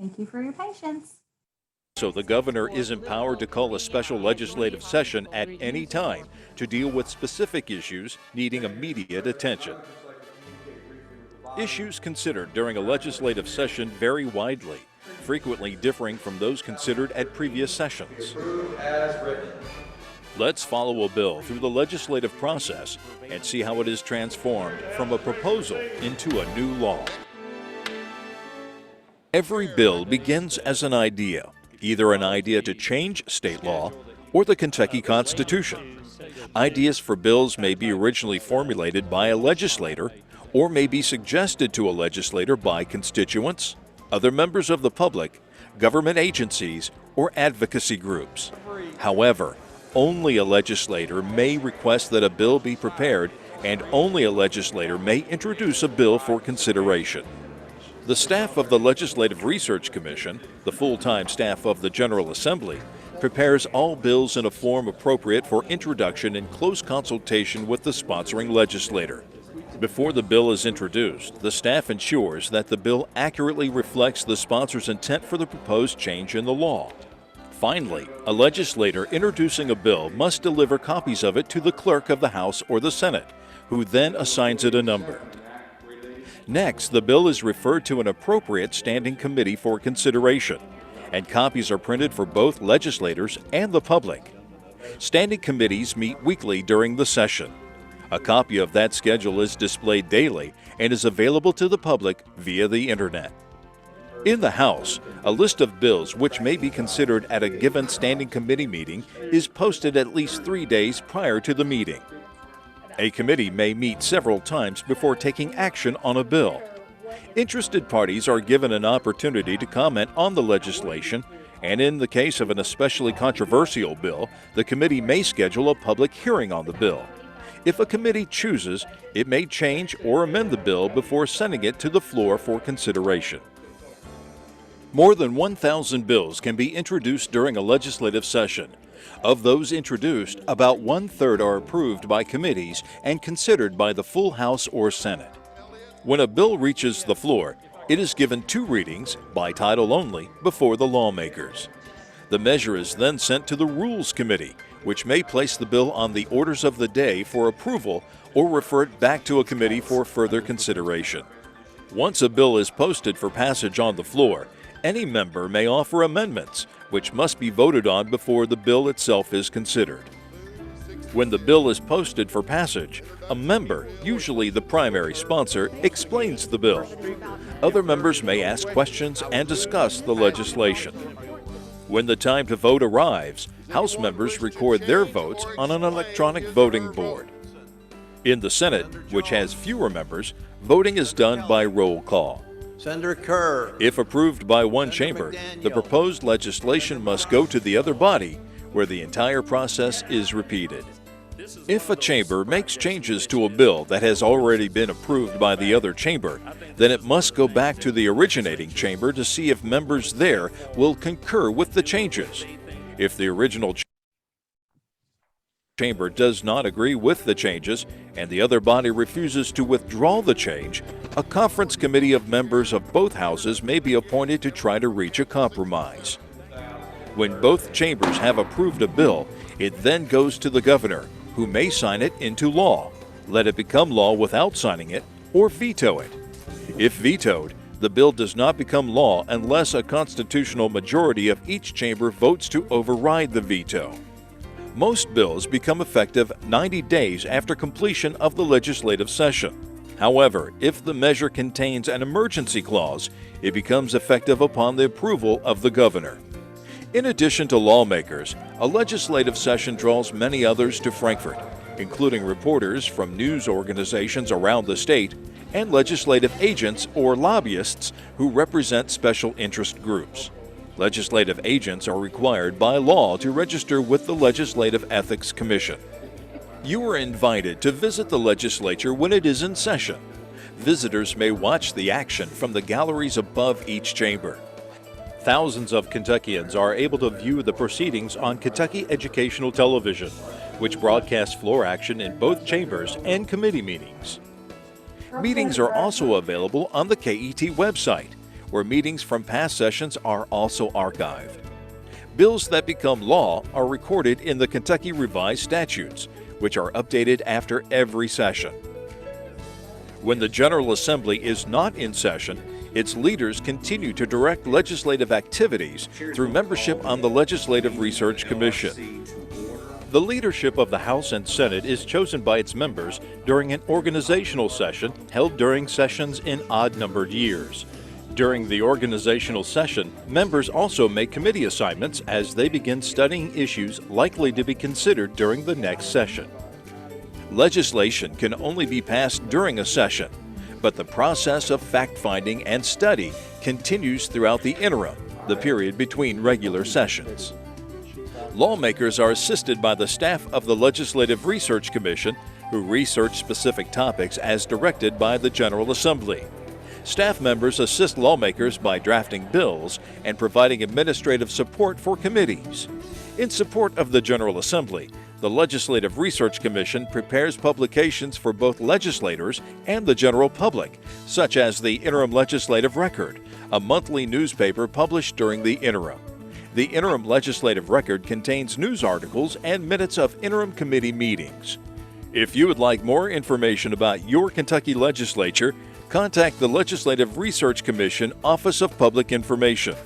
Thank you for your patience. So the governor is empowered to call a special legislative session at any time to deal with specific issues needing immediate attention. Issues considered during a legislative session vary widely, frequently differing from those considered at previous sessions. Let's follow a bill through the legislative process and see how it is transformed from a proposal into a new law. Every bill begins as an idea, either an idea to change state law or the Kentucky Constitution. Ideas for bills may be originally formulated by a legislator or may be suggested to a legislator by constituents, other members of the public, government agencies, or advocacy groups. However, only a legislator may request that a bill be prepared, and only a legislator may introduce a bill for consideration. The staff of the Legislative Research Commission, the full-time staff of the General Assembly, prepares all bills in a form appropriate for introduction in close consultation with the sponsoring legislator. Before the bill is introduced, the staff ensures that the bill accurately reflects the sponsor's intent for the proposed change in the law. Finally, a legislator introducing a bill must deliver copies of it to the clerk of the House or the Senate, who then assigns it a number. Next, the bill is referred to an appropriate standing committee for consideration, and copies are printed for both legislators and the public. Standing committees meet weekly during the session. A copy of that schedule is displayed daily and is available to the public via the Internet. In the House, a list of bills which may be considered at a given standing committee meeting is posted at least 3 days prior to the meeting. A committee may meet several times before taking action on a bill. Interested parties are given an opportunity to comment on the legislation, and in the case of an especially controversial bill, the committee may schedule a public hearing on the bill. If a committee chooses, it may change or amend the bill before sending it to the floor for consideration. More than 1,000 bills can be introduced during a legislative session. Of those introduced, about 1/3 are approved by committees and considered by the full House or Senate. When a bill reaches the floor, it is given 2 readings, by title only, before the lawmakers. The measure is then sent to the Rules Committee, which may place the bill on the orders of the day for approval or refer it back to a committee for further consideration. Once a bill is posted for passage on the floor, any member may offer amendments, which must be voted on before the bill itself is considered. When the bill is posted for passage, a member, usually the primary sponsor, explains the bill. Other members may ask questions and discuss the legislation. When the time to vote arrives, House members record their votes on an electronic voting board. In the Senate, which has fewer members, voting is done by roll call. Senator Kerr. If approved by one chamber, the proposed legislation must go to the other body, where the entire process is repeated. If a chamber makes changes to a bill that has already been approved by the other chamber, then it must go back to the originating chamber to see if members there will concur with the changes. If the original chamber does not agree with the changes and the other body refuses to withdraw the change, a conference committee of members of both houses may be appointed to try to reach a compromise. When both chambers have approved a bill, it then goes to the governor, who may sign it into law, let it become law without signing it, or veto it. If vetoed, the bill does not become law unless a constitutional majority of each chamber votes to override the veto. Most bills become effective 90 days after completion of the legislative session. However, if the measure contains an emergency clause, it becomes effective upon the approval of the governor. In addition to lawmakers, a legislative session draws many others to Frankfort, including reporters from news organizations around the state and legislative agents or lobbyists who represent special interest groups. Legislative agents are required by law to register with the Legislative Ethics Commission. You are invited to visit the legislature when it is in session. Visitors may watch the action from the galleries above each chamber. Thousands of Kentuckians are able to view the proceedings on Kentucky Educational Television, which broadcasts floor action in both chambers and committee meetings. Meetings are also available on the KET website, where meetings from past sessions are also archived. Bills that become law are recorded in the Kentucky Revised Statutes, which are updated after every session. When the General Assembly is not in session, its leaders continue to direct legislative activities through membership on the Legislative Research Commission. The leadership of the House and Senate is chosen by its members during an organizational session held during sessions in odd-numbered years. During the organizational session, members also make committee assignments as they begin studying issues likely to be considered during the next session. Legislation can only be passed during a session, but the process of fact-finding and study continues throughout the interim, the period between regular sessions. Lawmakers are assisted by the staff of the Legislative Research Commission, who research specific topics as directed by the General Assembly. Staff members assist lawmakers by drafting bills and providing administrative support for committees. In support of the General Assembly, the Legislative Research Commission prepares publications for both legislators and the general public, such as the Interim Legislative Record, a monthly newspaper published during the interim. The Interim Legislative Record contains news articles and minutes of interim committee meetings. If you would like more information about your Kentucky legislature, contact the Legislative Research Commission Office of Public Information,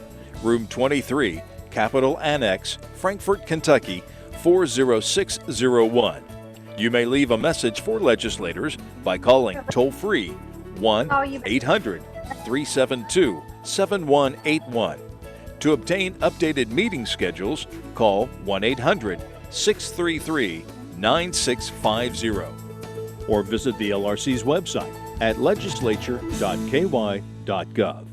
Room 23, Capitol Annex, Frankfort, Kentucky, 40601. You may leave a message for legislators by calling toll-free 1-800-372-7181. To obtain updated meeting schedules, call 1-800-633-9650 or visit the LRC's website at legislature.ky.gov.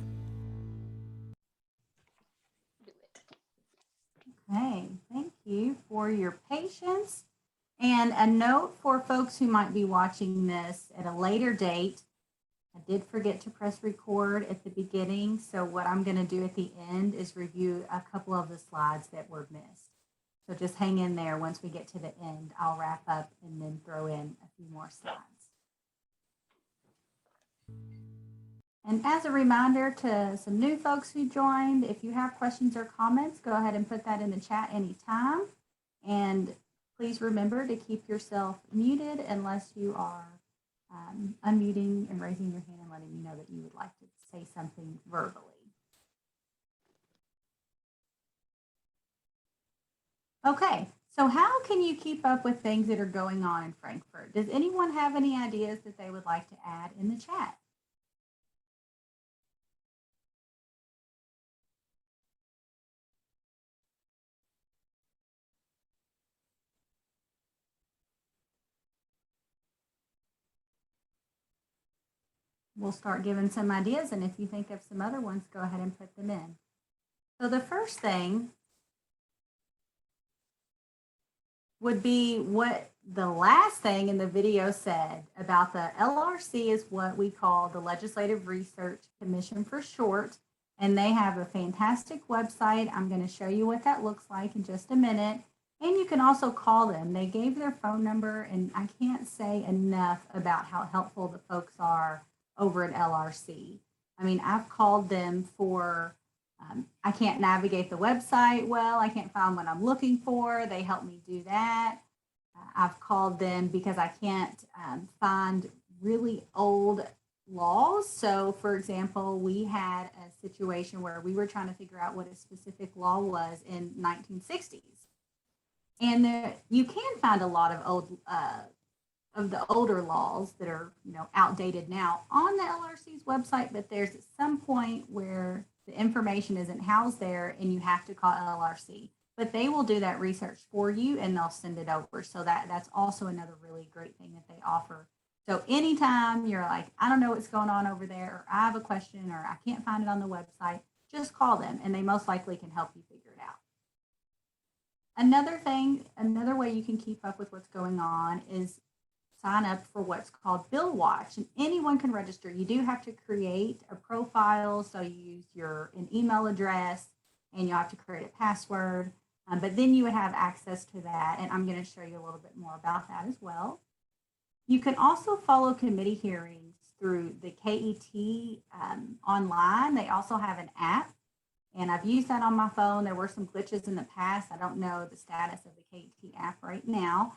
Okay, thank you for your patience. And a note for folks who might be watching this at a later date, I did forget to press record at the beginning, so what I'm going to do at the end is review a couple of the slides that were missed. So just hang in there. Once we get to the end, I'll wrap up and then throw in a few more slides. And as a reminder to some new folks who joined, if you have questions or comments, go ahead and put that in the chat anytime. And please remember to keep yourself muted unless you are unmuting and raising your hand and letting me know that you would like to say something verbally. Okay, so how can you keep up with things that are going on in Frankfort? Does anyone have any ideas that they would like to add in the chat? We'll start giving some ideas, and if you think of some other ones, go ahead and put them in. So the first thing would be what the last thing in the video said about the LRC is what we call the Legislative Research Commission for short, and they have a fantastic website. I'm going to show you what that looks like in just a minute. And you can also call them. They gave their phone number, and I can't say enough about how helpful the folks are over at LRC. I mean, I've called them for, I can't navigate the website well, I can't find what I'm looking for. They help me do that. I've called them because I can't find really old laws. So for example, we had a situation where we were trying to figure out what a specific law was in 1960s. And there, you can find a lot of the older laws that are, outdated now on the LRC's website, but there's at some point where the information isn't housed there and you have to call LRC. But they will do that research for you and they'll send it over. So that's also another really great thing that they offer. So anytime you're like, I don't know what's going on over there, or I have a question, or I can't find it on the website, just call them and they most likely can help you figure it out. Another way you can keep up with what's going on is sign up for what's called Bill Watch, and anyone can register. You do have to create a profile, so you use an email address and you have to create a password, but then you would have access to that, and I'm going to show you a little bit more about that as well. You can also follow committee hearings through the KET online. They also have an app, and I've used that on my phone. There were some glitches in the past. I don't know the status of the KET app right now,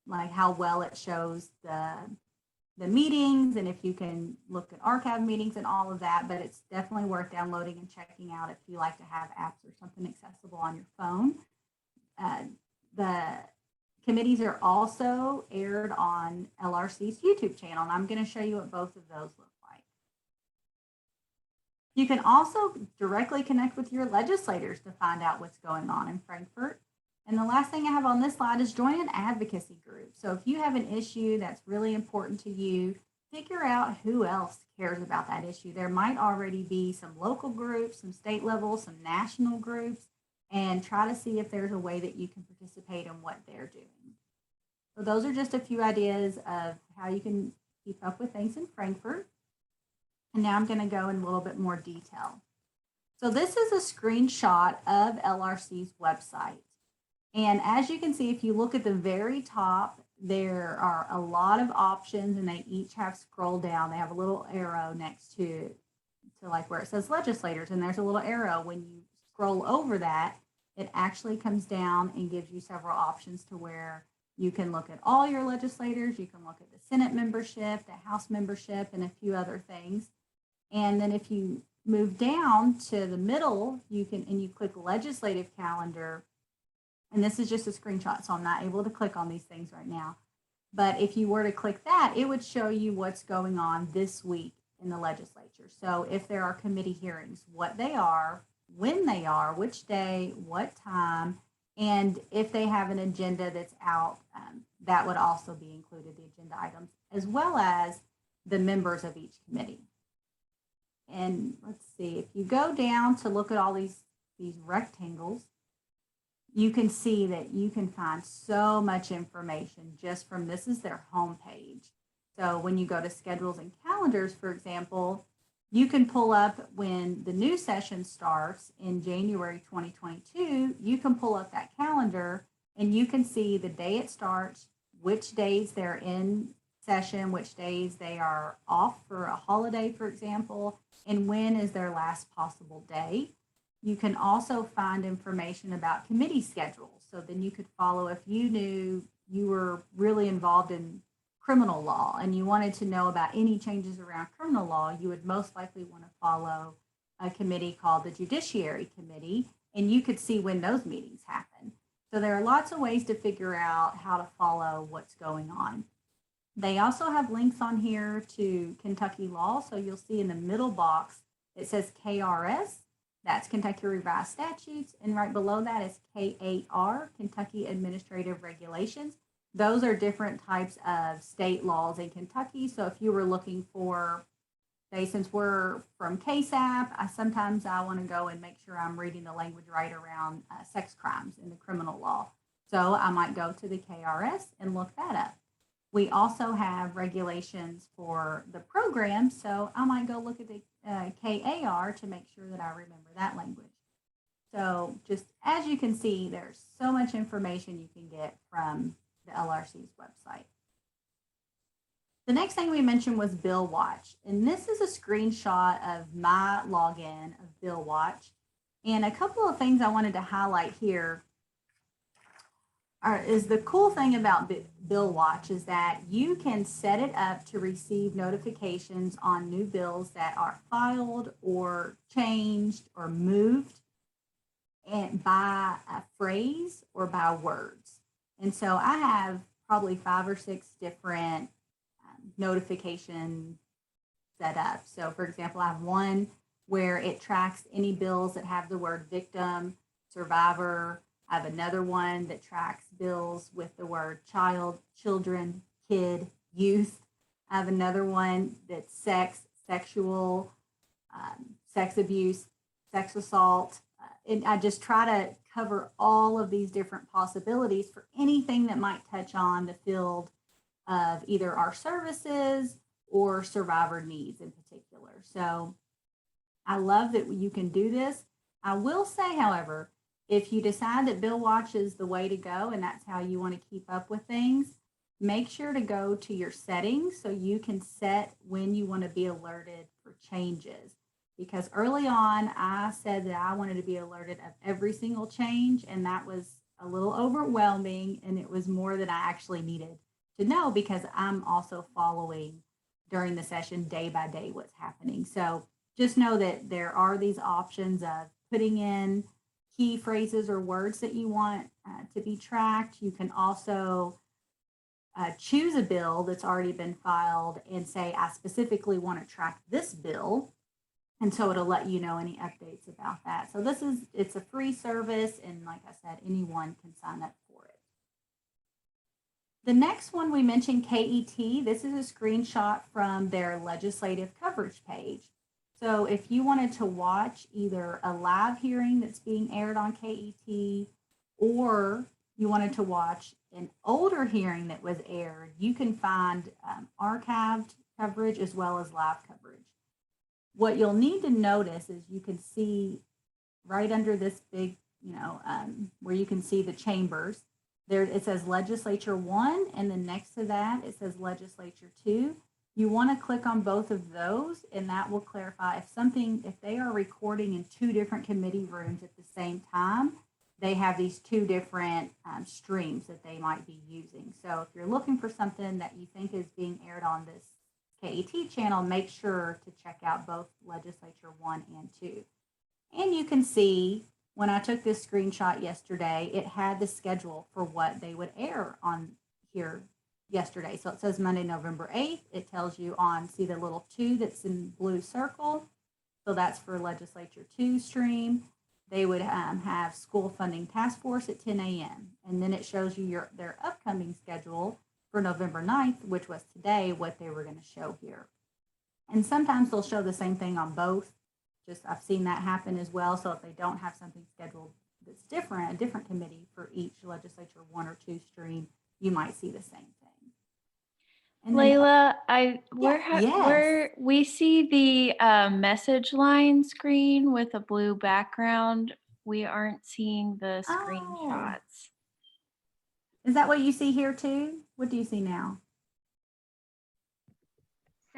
like how well it shows the meetings and if you can look at archive meetings and all of that, but it's definitely worth downloading and checking out if you like to have apps or something accessible on your phone. The committees are also aired on LRC's YouTube channel, and I'm going to show you what both of those look like. You can also directly connect with your legislators to find out what's going on in Frankfort. And the last thing I have on this slide is join an advocacy group. So if you have an issue that's really important to you, figure out who else cares about that issue. There might already be some local groups, some state level, some national groups, and try to see if there's a way that you can participate in what they're doing. So those are just a few ideas of how you can keep up with things in Frankfort. And now I'm going to go in a little bit more detail. So this is a screenshot of LRC's website. And as you can see, if you look at the very top, there are a lot of options and they each have scroll down. They have a little arrow next to like where it says legislators, and there's a little arrow. When you scroll over that, it actually comes down and gives you several options to where you can look at all your legislators, you can look at the Senate membership, the House membership, and a few other things. And then if you move down to the middle, you click legislative calendar. And this is just a screenshot, so I'm not able to click on these things right now. But if you were to click that, it would show you what's going on this week in the legislature. So if there are committee hearings, what they are, when they are, which day, what time, and if they have an agenda that's out, that would also be included, the agenda items, as well as the members of each committee. And let's see, if you go down to look at all these rectangles, you can see that you can find so much information just from, this is their homepage. So when you go to schedules and calendars, for example, you can pull up when the new session starts in January 2022, you can pull up that calendar and you can see the day it starts, which days they're in session, which days they are off for a holiday, for example, and when is their last possible day. You can also find information about committee schedules. So then you could follow, if you knew you were really involved in criminal law and you wanted to know about any changes around criminal law, you would most likely want to follow a committee called the Judiciary Committee, and you could see when those meetings happen. So there are lots of ways to figure out how to follow what's going on. They also have links on here to Kentucky law. So you'll see in the middle box, it says KRS. That's Kentucky Revised Statutes, and right below that is KAR, Kentucky Administrative Regulations. Those are different types of state laws in Kentucky. So if you were looking for, say, since we're from KASAP, sometimes I want to go and make sure I'm reading the language right around sex crimes in the criminal law. So I might go to the KRS and look that up. We also have regulations for the program, so I might go look at the KAR to make sure that I remember that language. So just as you can see, there's so much information you can get from the LRC's website. The next thing we mentioned was Bill Watch, and this is a screenshot of my login of Bill Watch. And a couple of things I wanted to highlight here is the cool thing about Bill Watch is that you can set it up to receive notifications on new bills that are filed or changed or moved, and by a phrase or by words. And so I have probably 5 or 6 different notifications set up. So for example, I have one where it tracks any bills that have the word victim, survivor. I have another one that tracks bills with the word child, children, kid, youth. I have another one that's sex, sexual, sex abuse, sex assault. And I just try to cover all of these different possibilities for anything that might touch on the field of either our services or survivor needs in particular. So I love that you can do this. I will say, however, if you decide that Bill Watch is the way to go and that's how you want to keep up with things, make sure to go to your settings so you can set when you want to be alerted for changes. Because early on, I said that I wanted to be alerted of every single change, and that was a little overwhelming, and it was more than I actually needed to know because I'm also following during the session day by day what's happening. So just know that there are these options of putting in key phrases or words that you want to be tracked. You can also choose a bill that's already been filed and say, I specifically want to track this bill. And so it'll let you know any updates about that. So it's a free service. And like I said, anyone can sign up for it. The next one we mentioned, KET. This is a screenshot from their legislative coverage page. So if you wanted to watch either a live hearing that's being aired on KET, or you wanted to watch an older hearing that was aired, you can find archived coverage as well as live coverage. What you'll need to notice is you can see right under this big, where you can see the chambers, there it says Legislature 1, and then next to that it says Legislature 2. You want to click on both of those, and that will clarify if they are recording in two different committee rooms at the same time, they have these two different streams that they might be using. So if you're looking for something that you think is being aired on this KET channel, make sure to check out both Legislature 1 and 2. And you can see when I took this screenshot yesterday, it had the schedule for what they would air on here yesterday. So it says Monday, November 8th. It tells you see the little 2 that's in blue circle. So that's for Legislature 2 stream. They would have School Funding Task Force at 10 a.m. And then it shows you their upcoming schedule for November 9th, which was today, what they were going to show here. And sometimes they'll show the same thing on both. I've seen that happen as well. So if they don't have something scheduled that's different, a different committee for each Legislature 1 or 2 stream, you might see the same thing. And Laela, yes. we see the message line screen with a blue background. We aren't seeing the screenshots. Is that what you see here too? What do you see now?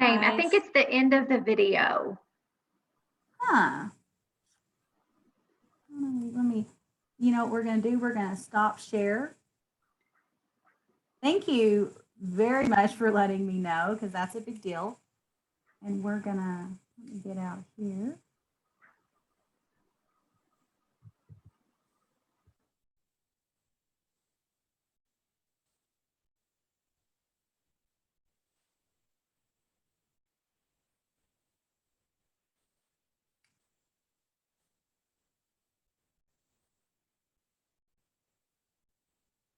Same. I think it's the end of the video. Huh. Let me, what we're going to do? We're going to stop share. Thank you very much for letting me know, because that's a big deal. And we're going to get out here.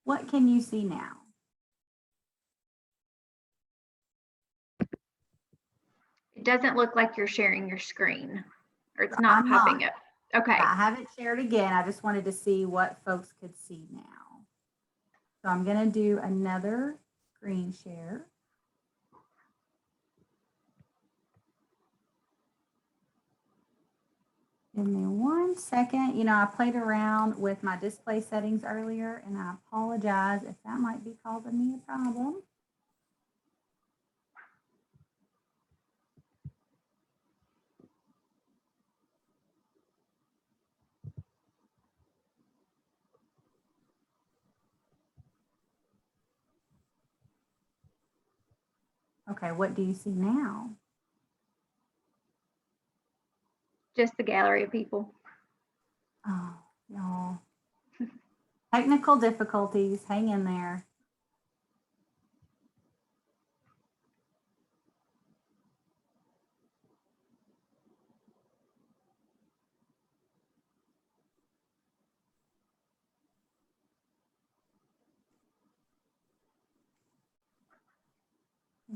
What can you see now? It doesn't look like you're sharing your screen, or it's not popping up. Okay. I haven't shared again. I just wanted to see what folks could see now. So I'm going to do another screen share. Give me 1 second. I played around with my display settings earlier, and I apologize if that might be causing me a problem. Okay, what do you see now? Just the gallery of people. Oh, no. Technical difficulties. Hang in there.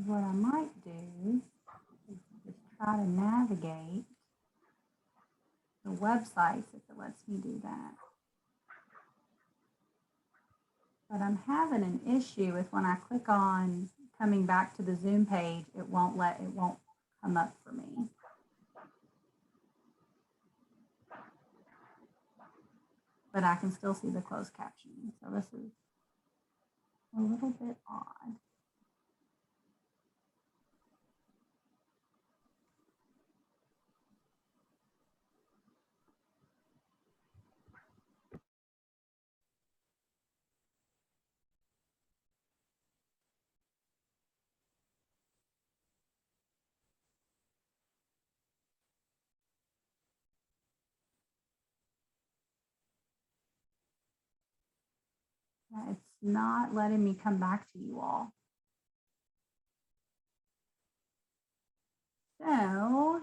What I might do is just try to navigate the websites if it lets me do that. But I'm having an issue with when I click on coming back to the Zoom page, it won't come up for me. But I can still see the closed captioning. So this is a little bit odd. It's not letting me come back to you all. So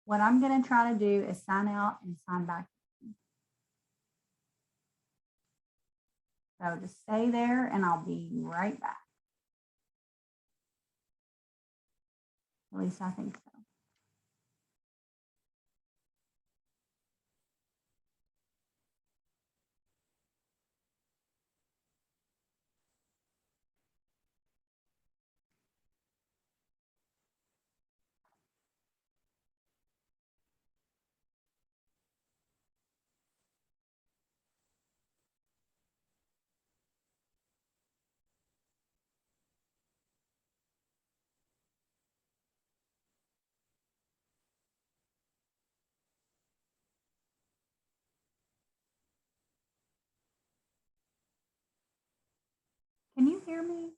what I'm going to try to do is sign out and sign back. So just stay there and I'll be right back. At least I think so. Can you hear me?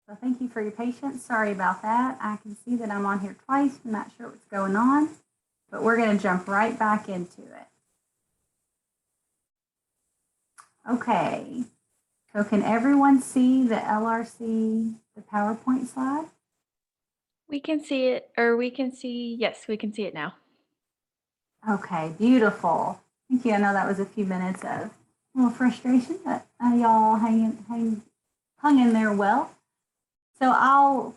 So thank you for your patience. Sorry about that. I can see that I'm on here twice. I'm not sure what's going on, but we're going to jump right back into it. Okay. So can everyone see the LRC, the PowerPoint slide? We can see it, or we can see, yes, we can see it now. Okay, beautiful. Thank you. I know that was a few minutes of a little frustration, but y'all hung in there well. So I'll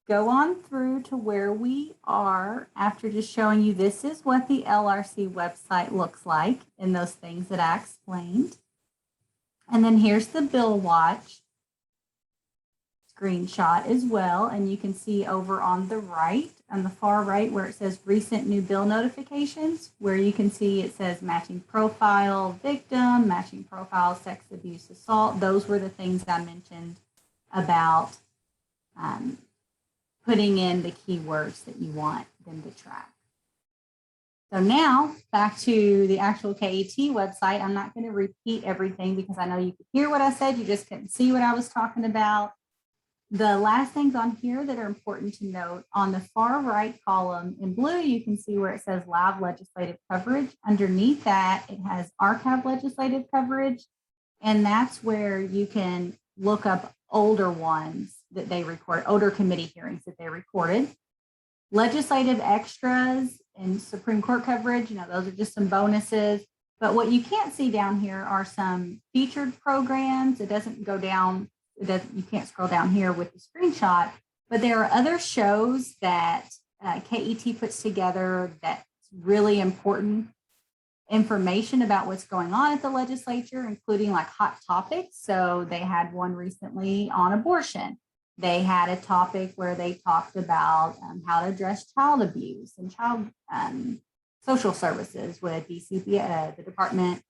go on through to where we are after just showing you this is what the LRC website looks like and those things that I explained. And then here's the Bill Watch screenshot as well. And you can see over on the right, on the far right, where it says recent new bill notifications, where you can see it says matching profile victim, matching profile sex abuse assault. Those were the things I mentioned about putting in the keywords that you want them to track. So now back to the actual KAT website. I'm not going to repeat everything because I know you could hear what I said. You just couldn't see what I was talking about. The last things on here that are important to note, on the far right column in blue, you can see where it says live legislative coverage. Underneath that, it has archive legislative coverage. And that's where you can look up older ones that they record, older committee hearings that they recorded. Legislative extras and Supreme Court coverage, those are just some bonuses. But what you can't see down here are some featured programs. It doesn't go down, you can't scroll down here with the screenshot, but there are other shows that KET puts together that's really important information about what's going on at the legislature, including like hot topics. So they had one recently on abortion. They had a topic where they talked about how to address child abuse and child social services with DCP, the Department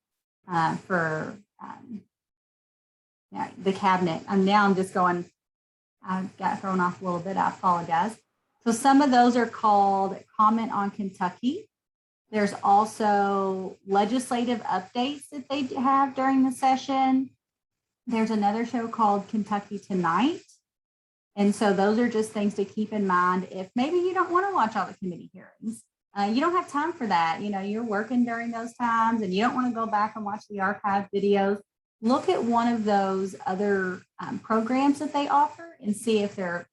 for the cabinet. I'm just going, I got thrown off a little bit. I apologize. So some of those are called Comment on Kentucky. There's also legislative updates that they have during the session. There's another show called Kentucky Tonight. And so those are just things to keep in mind if maybe you don't want to watch all the committee hearings. You don't have time for that. You know, you're working during those times and you don't want to go back and watch the archived videos. Look at one of those other programs that they offer and see if they're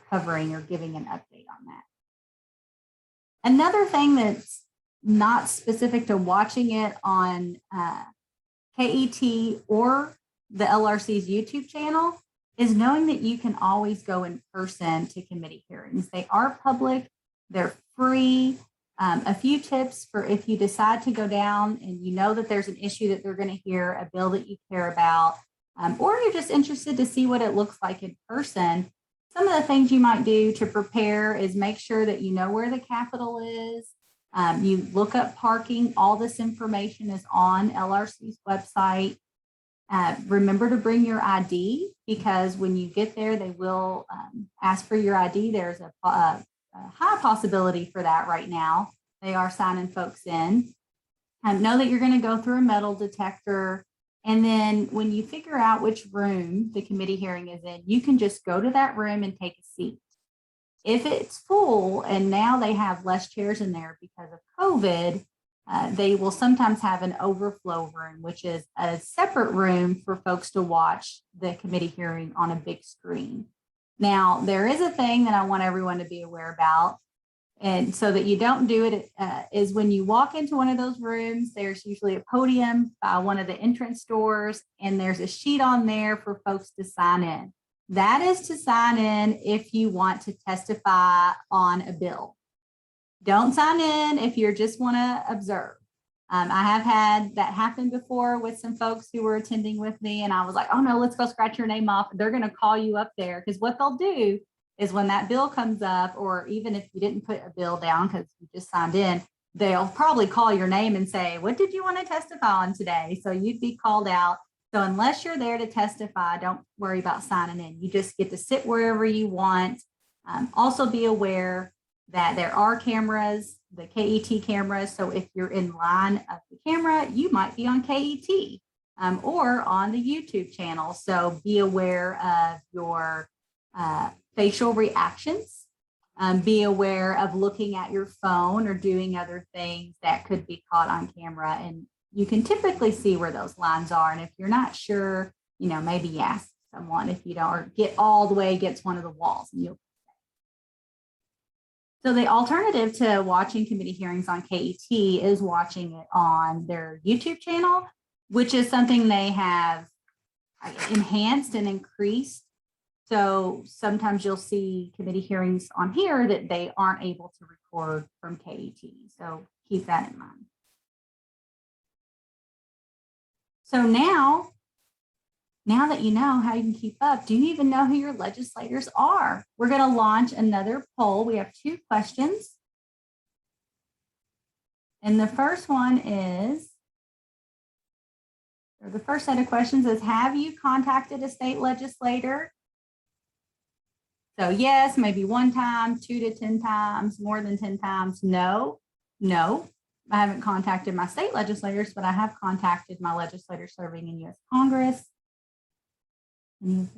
covering or giving an update on that. Another thing that's not specific to watching it on KET or the LRC's YouTube channel is knowing that you can always go in person to committee hearings. They are public, they're free. A few tips for if you decide to go down and you know that there's an issue that they're going to hear, a bill that you care about, or you're just interested to see what it looks like in person. Some of the things you might do to prepare is make sure that you know where the Capitol is. You look up parking. All this information is on LRC's website. Remember to bring your ID because when you get there, they will ask for your ID. There's a high possibility for that right now. They are signing folks in. Know that you're going to go through a metal detector. And then when you figure out which room the committee hearing is in, you can just go to that room and take a seat. If it's full and now they have less chairs in there because of COVID, they will sometimes have an overflow room, which is a separate room for folks to watch the committee hearing on a big screen. Now, there is a thing that I want everyone to be aware about, and so that you don't do it, is when you walk into one of those rooms, there's usually a podium by one of the entrance doors, and there's a sheet on there for folks to sign in. That is to sign in if you want to testify on a bill. Don't sign in if you just want to observe. I have had that happen before with some folks who were attending with me, and I was like, oh no, let's go scratch your name off. They're going to call you up there because what they'll do is when that bill comes up, or even if you didn't put a bill down because you just signed in, they'll probably call your name and say, what did you want to testify on today? So you'd be called out. So unless you're there to testify, don't worry about signing in. You just get to sit wherever you want. Also be aware that there are cameras, the KET cameras. So if you're in line of the camera, you might be on KET or on the YouTube channel. So be aware of your facial reactions. Be aware of looking at your phone or doing other things that could be caught on camera. And you can typically see where those lines are. And if you're not sure, you know, maybe ask someone if you don't, or get all the way against one of the walls and you'll. So the alternative to watching committee hearings on KET is watching it on their YouTube channel, which is something they have enhanced and increased. So sometimes you'll see committee hearings on here that they aren't able to record from KET. So keep that in mind. So now that you know how you can keep up, do you even know who your legislators are? We're going to launch another poll. We have 2 questions. And the first one is, or the first set of questions is, have you contacted a state legislator? So yes, maybe 1 time, 2 to 10 times, more than 10 times. No, I haven't contacted my state legislators, but I have contacted my legislators serving in U.S. Congress. All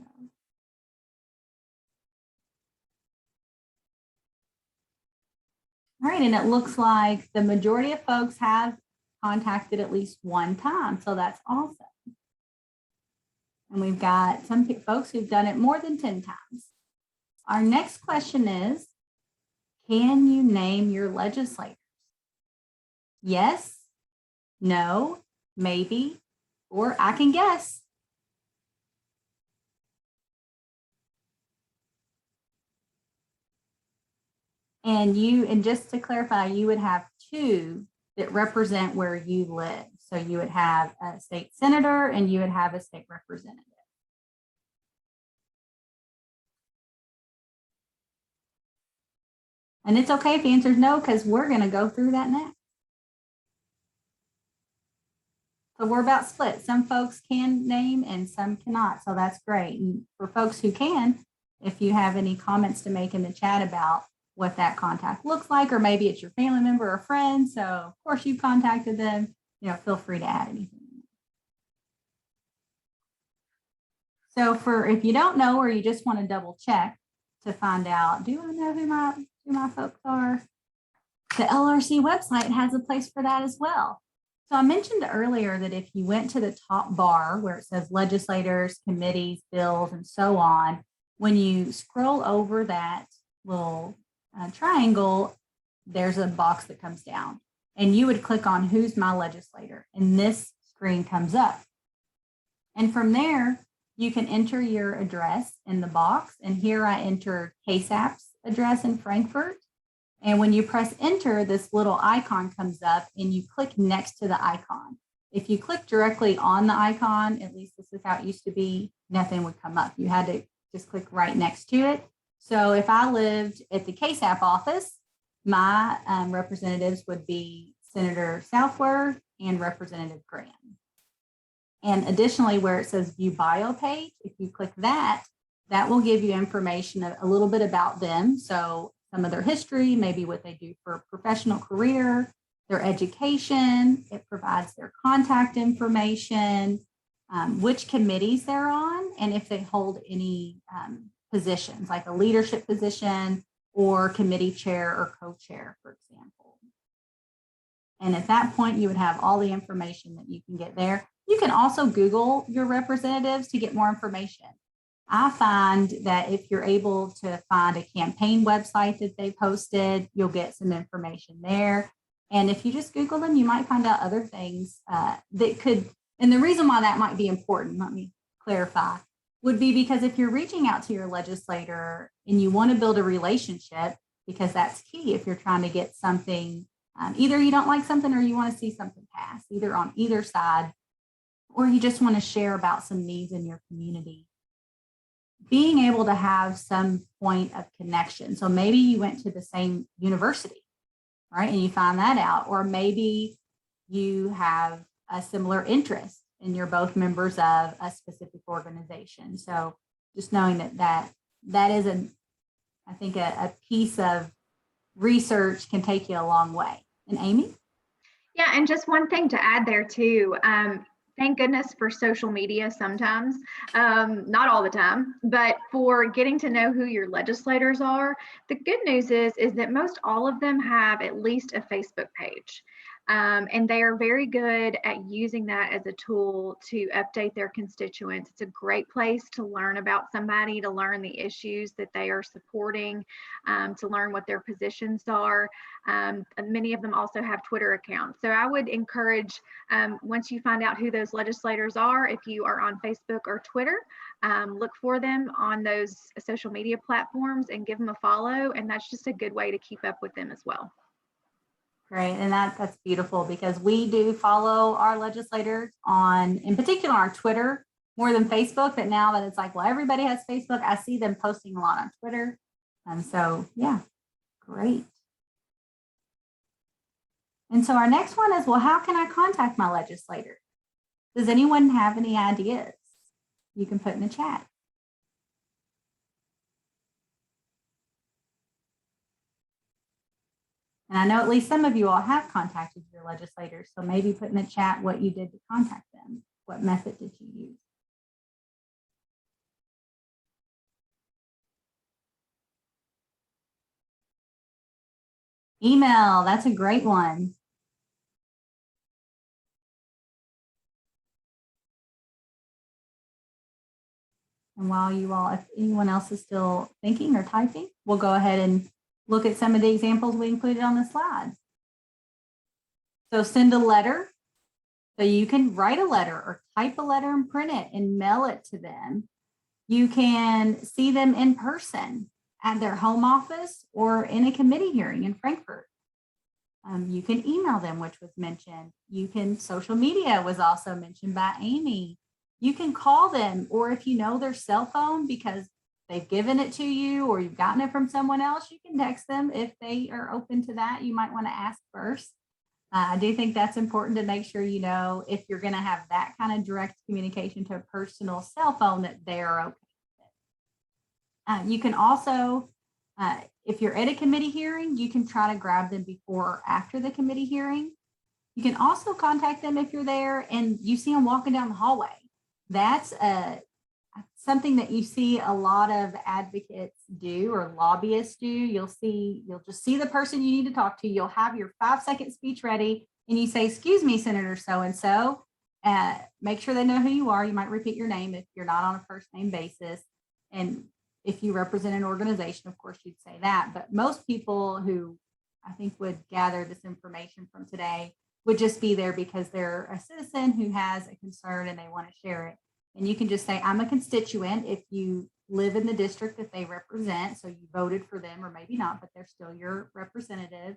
right, and it looks like the majority of folks have contacted at least 1 time, so that's awesome. And we've got some folks who've done it more than 10 times. Our next question is, can you name your legislators? Yes, no, maybe, or I can guess. And just to clarify, you would have 2 that represent where you live. So you would have a state senator and you would have a state representative. And it's okay if the answer is no, because we're going to go through that next. So we're about split. Some folks can name and some cannot. So that's great. And for folks who can, if you have any comments to make in the chat about what that contact looks like, or maybe it's your family member or friend. So of course you contacted them, you know, feel free to add anything. So if you don't know, or you just want to double check to find out, do I know who my folks are? The LRC website has a place for that as well. So I mentioned earlier that if you went to the top bar where it says legislators, committees, bills, and so on, when you scroll over that little triangle, there's a box that comes down, and you would click on who's my legislator, and this screen comes up. And from there, you can enter your address in the box. And here I entered KASAP's address in Frankfurt. And when you press enter, this little icon comes up and you click next to the icon. If you click directly on the icon, at least this is how it used to be, nothing would come up. You had to just click right next to it. So if I lived at the KASAP office, my representatives would be Senator Southworth and Representative Graham. And additionally, where it says view bio page, if you click that, that will give you information a little bit about them. So some of their history, maybe what they do for a professional career, their education. It provides their contact information, which committees they're on, and if they hold any positions, like a leadership position or committee chair or co-chair, for example. And at that point, you would have all the information that you can get there. You can also Google your representatives to get more information. I find that if you're able to find a campaign website that they posted, you'll get some information there. And if you just Google them, you might find out other things that could, and the reason why that might be important, let me clarify, would be because if you're reaching out to your legislator and you want to build a relationship, because that's key if you're trying to get something, either you don't like something or you want to see something pass, either on either side, or you just want to share about some needs in your community. Being able to have some point of connection. So maybe you went to the same university, right? And you find that out, or maybe you have a similar interest and you're both members of a specific organization. So just knowing that is I think a piece of research can take you a long way. And Amy? Yeah, and just one thing to add there too. Thank goodness for social media sometimes, not all the time, but for getting to know who your legislators are. The good news is that most all of them have at least a Facebook page. And they are very good at using that as a tool to update their constituents. It's a great place to learn about somebody, to learn the issues that they are supporting, to learn what their positions are. And many of them also have Twitter accounts. So I would encourage, once you find out who those legislators are, if you are on Facebook or Twitter, look for them on those social media platforms and give them a follow. And that's just a good way to keep up with them as well. Great, and that's beautiful because we do follow our legislators in particular on Twitter more than Facebook, but now that it's like, well, everybody has Facebook, I see them posting a lot on Twitter. And so, yeah, great. And so our next one is, well, how can I contact my legislator? Does anyone have any ideas? You can put in the chat. And I know at least some of you all have contacted your legislators, so maybe put in the chat what you did to contact them. What method did you use? Email, that's a great one. And while you all, if anyone else is still thinking or typing, we'll go ahead and look at some of the examples we included on the slide. So send a letter. So you can write a letter or type a letter and print it and mail it to them. You can see them in person at their home office or in a committee hearing in Frankfurt. You can email them, which was mentioned. You can, social media was also mentioned by Amy. You can call them, or if you know their cell phone because they've given it to you or you've gotten it from someone else, you can text them if they are open to that. You might want to ask first. I do think that's important to make sure you know if you're going to have that kind of direct communication to a personal cell phone that they're okay with it. You can also, if you're at a committee hearing, you can try to grab them before or after the committee hearing. You can also contact them if you're there and you see them walking down the hallway. That's something that you see a lot of advocates do or lobbyists do. You'll just see the person you need to talk to. You'll have your 5-second speech ready and you say, excuse me, Senator so-and-so. Make sure they know who you are. You might repeat your name if you're not on a first name basis. And if you represent an organization, of course, you'd say that. But most people who I think would gather this information from today would just be there because they're a citizen who has a concern and they want to share it. And you can just say, I'm a constituent if you live in the district that they represent. So you voted for them or maybe not, but they're still your representative.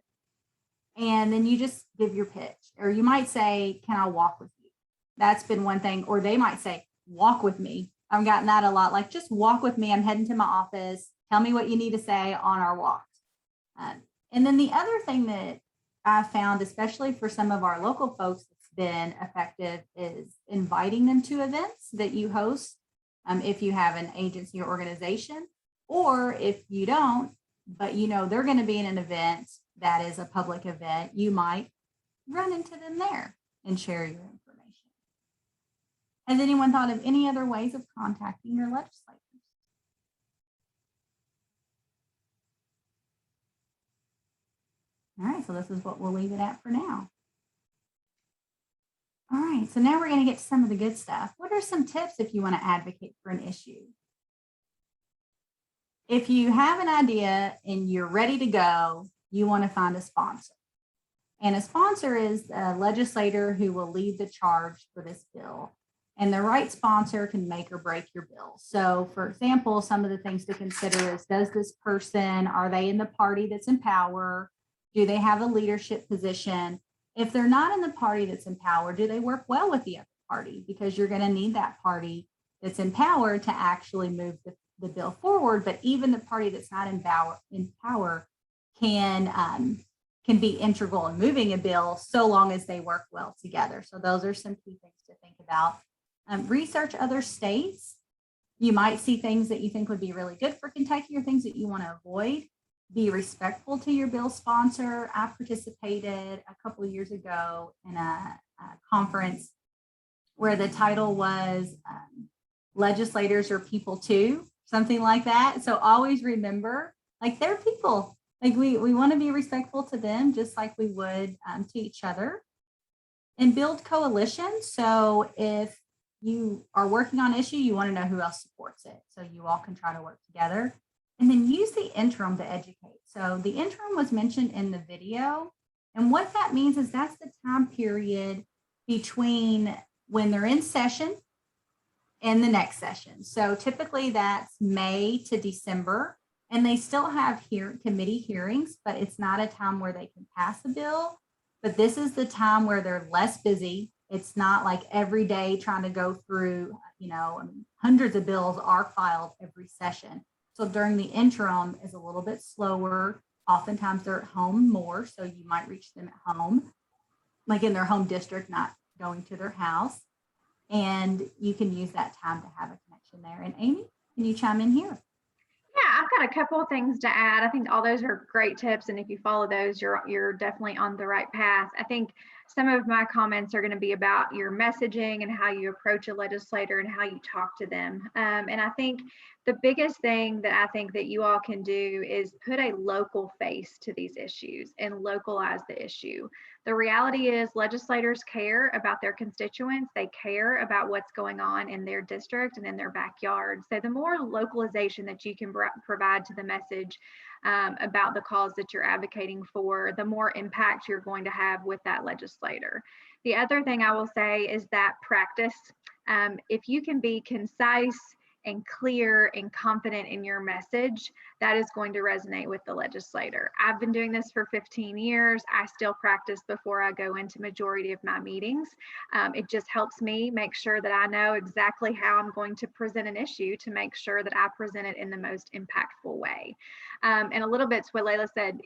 And then you just give your pitch. Or you might say, can I walk with you? That's been one thing. Or they might say, walk with me. I've gotten that a lot. Like, just walk with me. I'm heading to my office. Tell me what you need to say on our walk. And then the other thing that I found, especially for some of our local folks, that's been effective is inviting them to events that you host. If you have an agency or organization, or if you don't, but you know they're going to be in an event that is a public event, you might run into them there and share your information. Has anyone thought of any other ways of contacting your legislators? All right, so this is what we'll leave it at for now. All right, so now we're going to get to some of the good stuff. What are some tips if you want to advocate for an issue? If you have an idea and you're ready to go, you want to find a sponsor. And a sponsor is a legislator who will lead the charge for this bill. And the right sponsor can make or break your bill. So for example, some of the things to consider is, does this person, are they in the party that's in power? Do they have a leadership position? If they're not in the party that's in power, do they work well with the other party? Because you're going to need that party that's in power to actually move the bill forward. But even the party that's not in power can be integral in moving a bill so long as they work well together. So those are some key things to think about. Research other states. You might see things that you think would be really good for Kentucky or things that you want to avoid. Be respectful to your bill sponsor. I participated a couple of years ago in a conference where the title was Legislators Are People Too, something like that. So always remember, like, they're people. Like we want to be respectful to them just like we would to each other. And build coalitions. So if you are working on an issue, you want to know who else supports it. So you all can try to work together. And then use the interim to educate. So the interim was mentioned in the video. And what that means is that's the time period between when they're in session and the next session. So typically that's May to December. And they still have committee hearings, but it's not a time where they can pass a bill. But this is the time where they're less busy. It's not like every day trying to go through, hundreds of bills are filed every session. So during the interim is a little bit slower. Oftentimes they're at home more, so you might reach them at home, like in their home district, not going to their house. And you can use that time to have a connection there. And Amy, can you chime in here? Yeah, I've got a couple of things to add. I think all those are great tips, and if you follow those, you're definitely on the right path. I think some of my comments are going to be about your messaging and how you approach a legislator and how you talk to them. And I think the biggest thing that I think that you all can do is put a local face to these issues and localize the issue. The reality is legislators care about their constituents. They care about what's going on in their district and in their backyard. So the more localization that you can provide to the message about the cause that you're advocating for, the more impact you're going to have with that legislator. The other thing I will say is that practice. If you can be concise and clear and confident in your message, that is going to resonate with the legislator. I've been doing this for 15 years. I still practice before I go into majority of my meetings. It just helps me make sure that I know exactly how I'm going to present an issue to make sure that I present it in the most impactful way. And a little bit to what Laela said,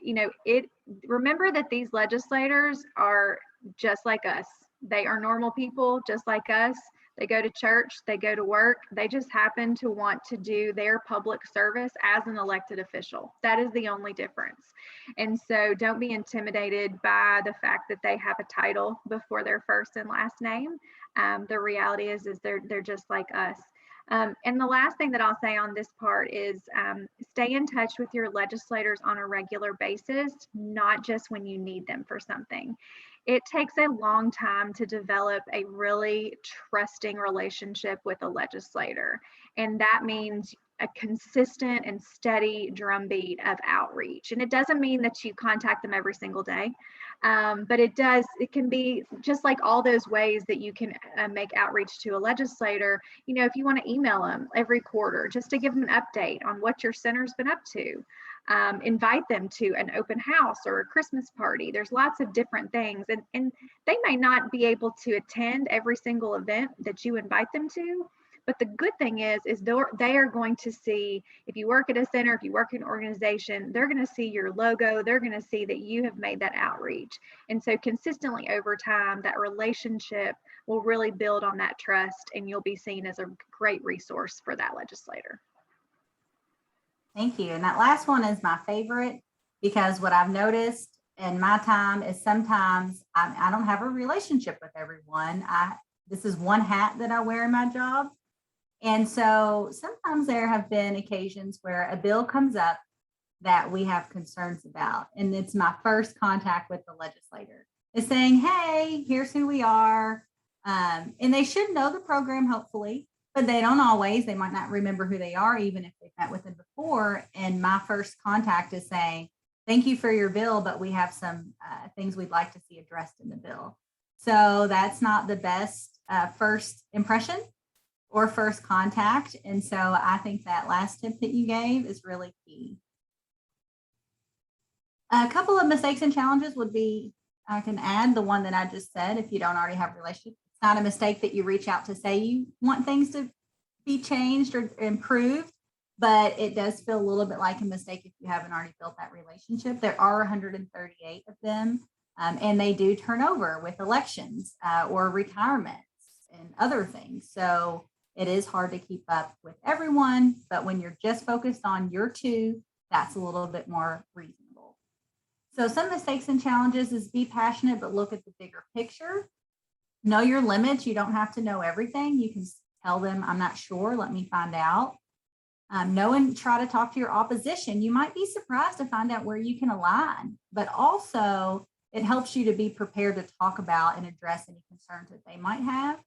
remember that these legislators are just like us. They are normal people just like us. They go to church, they go to work. They just happen to want to do their public service as an elected official. That is the only difference. And so don't be intimidated by the fact that they have a title before their first and last name. The reality is they're just like us. And the last thing that I'll say on this part is stay in touch with your legislators on a regular basis, not just when you need them for something. It takes a long time to develop a really trusting relationship with a legislator. And that means a consistent and steady drumbeat of outreach. And it doesn't mean that you contact them every single day, but it can be just like all those ways that you can make outreach to a legislator. You know, if you want to email them every quarter, just to give them an update on what your center's been up to. Invite them to an open house or a Christmas party. There's lots of different things, and they may not be able to attend every single event that you invite them to. But the good thing is they are going to see, if you work at a center, if you work in an organization, they're going to see your logo. They're going to see that you have made that outreach. And so consistently over time, that relationship will really build on that trust, and you'll be seen as a great resource for that legislator. Thank you. And that last one is my favorite, because what I've noticed in my time is sometimes I don't have a relationship with everyone. This is one hat that I wear in my job. And so sometimes there have been occasions where a bill comes up that we have concerns about. And it's my first contact with the legislator is saying, hey, here's who we are. And they should know the program, hopefully, but they don't always. They might not remember who they are, even if they've met with them before. And my first contact is saying, thank you for your bill, but we have some things we'd like to see addressed in the bill. So that's not the best first impression or first contact. And so I think that last tip that you gave is really key. A couple of mistakes and challenges would be, I can add the one that I just said, if you don't already have a relationship. It's not a mistake that you reach out to say you want things to be changed or improved, but it does feel a little bit like a mistake if you haven't already built that relationship. There are 138 of them, and they do turn over with elections or retirements and other things. So it is hard to keep up with everyone, but when you're just focused on your two, that's a little bit more reasonable. So some mistakes and challenges is be passionate, but look at the bigger picture. Know your limits. You don't have to know everything. You can tell them, I'm not sure, let me find out. Know and try to talk to your opposition. You might be surprised to find out where you can align, but also it helps you to be prepared to talk about and address any concerns that they might have.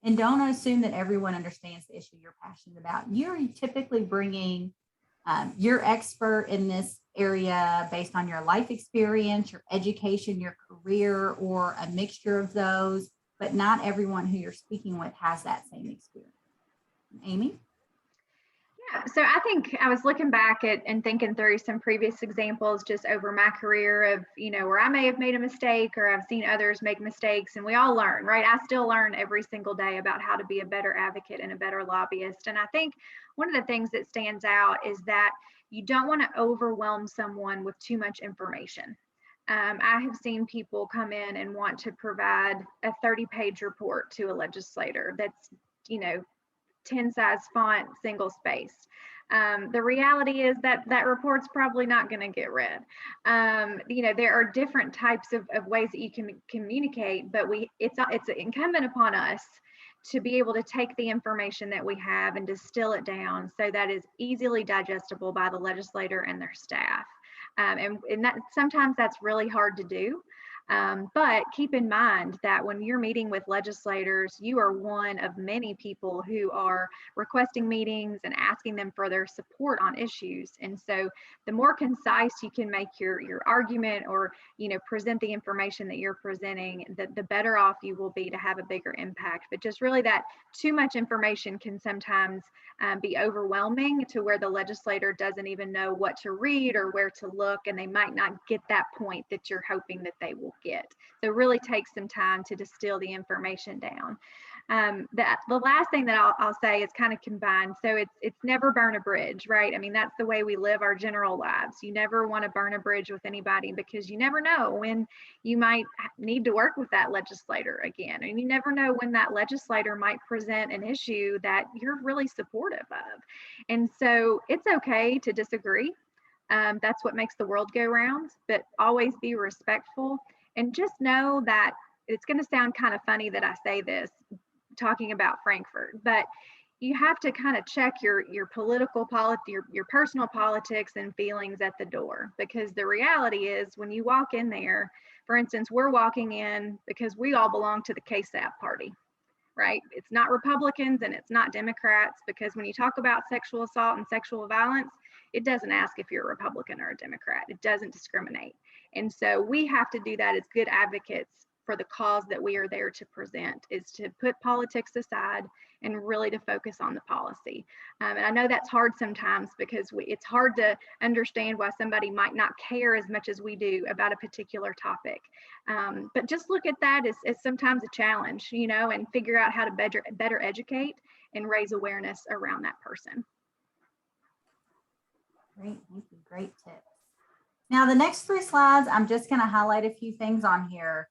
And don't assume that everyone understands the issue you're passionate about. You're typically bringing your expert in this area based on your life experience, your education, your career, or a mixture of those, but not everyone who you're speaking with has that same experience. Amy? Yeah, so I think I was looking back at and thinking through some previous examples just over my career of, you know, where I may have made a mistake or I've seen others make mistakes, and we all learn, right? I still learn every single day about how to be a better advocate and a better lobbyist. And I think one of the things that stands out is that you don't want to overwhelm someone with too much information. I have seen people come in and want to provide a 30-page report to a legislator that's, you know, 10 size font, single spaced. The reality is that that report's probably not going to get read. You know, there are different types of ways that you can communicate, but it's incumbent upon us to be able to take the information that we have and distill it down so that is easily digestible by the legislator and their staff. And that sometimes that's really hard to do. But keep in mind that when you're meeting with legislators, you are one of many people who are requesting meetings and asking them for their support on issues. And so the more concise you can make your argument or, you know, present the information that you're presenting, the better off you will be to have a bigger impact. But just really that too much information can sometimes be overwhelming to where the legislator doesn't even know what to read or where to look, and they might not get that point that you're hoping that they will get. So really take some time to distill the information down. The last thing that I'll say is kind of combined. So it's never burn a bridge, right? I mean, that's the way we live our general lives. You never want to burn a bridge with anybody because you never know when you might need to work with that legislator again. And you never know when that legislator might present an issue that you're really supportive of. And so it's okay to disagree. That's what makes the world go round, but always be respectful. And just know that it's going to sound kind of funny that I say this, talking about Frankfurt, but you have to kind of check your your personal politics and feelings at the door, because the reality is when you walk in there, for instance, we're walking in because we all belong to the KASAP party, right? It's not Republicans and it's not Democrats, because when you talk about sexual assault and sexual violence, it doesn't ask if you're a Republican or a Democrat. It doesn't discriminate. And so we have to do that as good advocates for the cause that we are there to present, is to put politics aside and really to focus on the policy. And I know that's hard sometimes, because it's hard to understand why somebody might not care as much as we do about a particular topic. But just look at that as sometimes a challenge, you know, and figure out how to better educate and raise awareness around that person. Great, thank you. Great tips. Now, the next 3 slides, I'm just going to highlight a few things on here.